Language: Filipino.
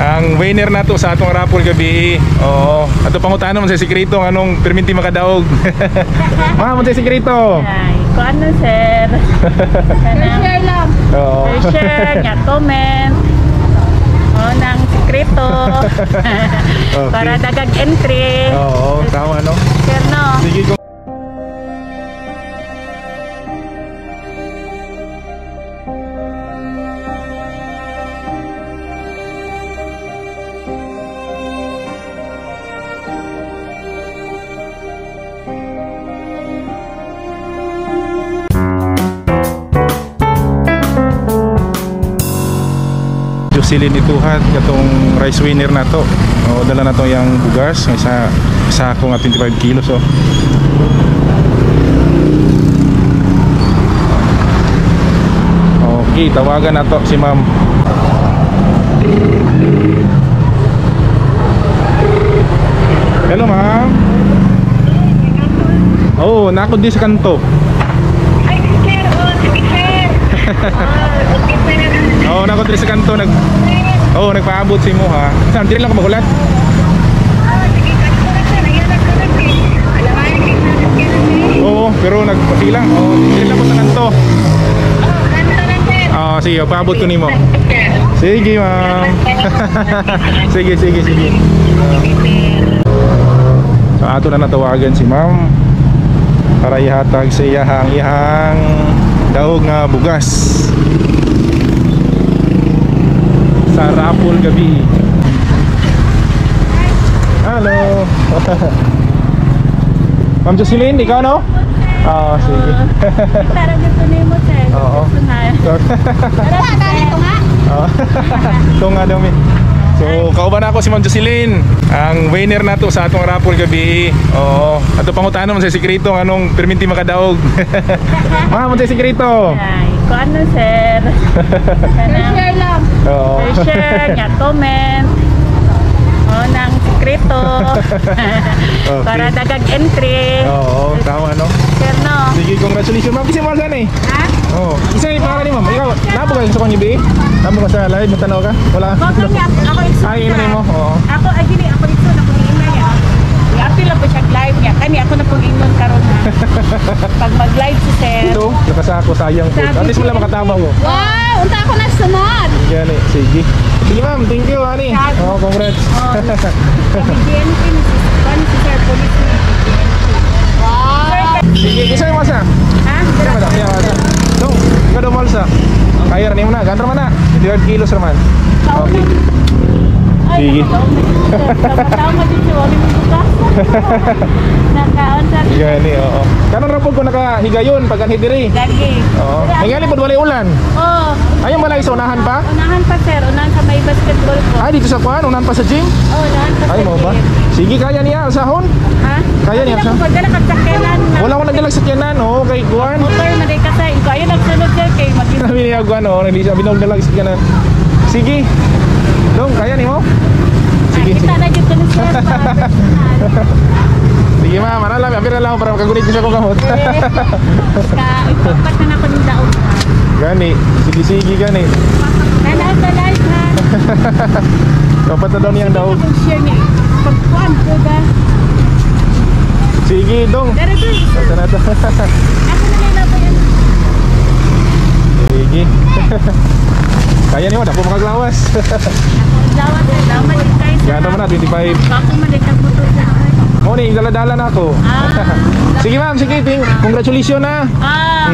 Ang winner na to sa atong raffle gabi. Oo. Ato pangutana man sa sekreto anong perminti makadaog. Ma'am, sa sekreto. Ay, kung ano sir? Share lang. Oo. Share, nya comment. O nang sekreto. Okay. Para dagag entry. Oo, tama no. Sir no. Sige ko. Jocelyn ituhat katong rice winner na to. O dala na to yang bugas, isa ako nga 25 kilos oh. Okay, tawagan na to si ma'am. Hello ma'am. Oh, nako di sa kanto. Ay, sir. Oh, sige, sir. Oh, okay, sir. Oh, nako di sa kanto nagpaabot si mo ha. Saan dire lang ka magulat? Sige, kanto na, sir. Ayan na, sir. Alamayan din natin sir. Oo, pero nagpapilang. Oh, dire lang ko sa kanto. Oh, kanto na, sir. Ah, sige, paabot ko nimo. Sir. Sige, ma'am. Sige. So, ato na natawagan si ma'am para ihatag sa iyahang daog nga bugas sa raffle gabi. Hello. Ma'am Jocelyn, ikaw no? Oo, sige. Para gusto nimo sir. Oo. Gusto na. Tara, ganito nga. Ito nga daw So, kauban ako si Ma'am Jocelyn. Ang winner na to sa atong raffle gabi. Oo. Ato pangutana man sa sekreto anong perminti makadaog. Ma'am, sa sekreto. Ay, kung ano sir? Share lang. Oo. Share, nya comment. O nang sekreto. Okay. Para dagag entry. Oo, tama no. Sir no. Sige, congratulations. Ma'am, kasi mo saan eh? Ha? Oo. Isa yung pangalan ni Ma'am. Ikaw, nabo ka sa kanya bi? Nabo ka sa live, matanaw ka? Wala. Wag kami ako ikso. Ay, ina mo. Oo. Ako ay gini ako ikso na pong ina niya. I-apil lang po siya live niya. Kani ako na pong ingon karon ha. Pag mag-live si sir. Ito, nakasako sayang po. At least wala makatama ko. Wow, unta ako na sunod. Yan eh. Sige. Sige ma'am, thank you, honey. Oh, congrats. Kami GNP ni si sir police ni GNP. Wow. Sige, isa yung masa. Ha? Isa masa. Iya masa. Dong, ikaw daw malsa. Kaya rin mo na. Gantro man na. 25 kilos naman. Okay. Sige. Kapataw mo din siya. Wali mo bukas. Nakaon sa Gani, oo. Kanon ra pud ko nakahigayon pag anhidiri. lagi. Oo. Ningali pud walay ulan. Oh, Ayun balay sa unahan pa? unahan pa sir. Unahan sa may basketball ko. Ay, dito sa kuan, unahan pa sa gym. Oh, unahan pa Ay, sa mo ba? gym. Sige, kaya niya sahon. Ha? Kaya niya Hindi sa. na ko pagdala kagsakenan. Wala ko nagdalag sa tiyanan, oh, kay kuan. Motor na rin kasi. Ikaw ayun nagsunod sir kay mag-isip. Sabi niya kuan, oh, hindi siya binagdalag sa tiyanan. Sige. Dong, kaya ni mo? Sige, Kita sige. na dito ni sir. Sige ma'am, ano lang, apira lang ako para makagunit ko siya kung kamot. Ipagpat na ako ng daog ha. Gani, sige gani. Nanaan sa live ha. Dapat na daw niyang daw. Kung share niya. Pagkuhan ko ba? Sige dong. Pero ito eh. Basta na to. Ako na nila ba yan? Sige. Kaya niyo, dapat makaglawas. Lawan sir. Lawan din kayo sa Gano mo na, 25. Bako malikat mo to sir. Morning, dala-dala na ako. Ah. Sige ma'am, sige, congratulations na. Ah.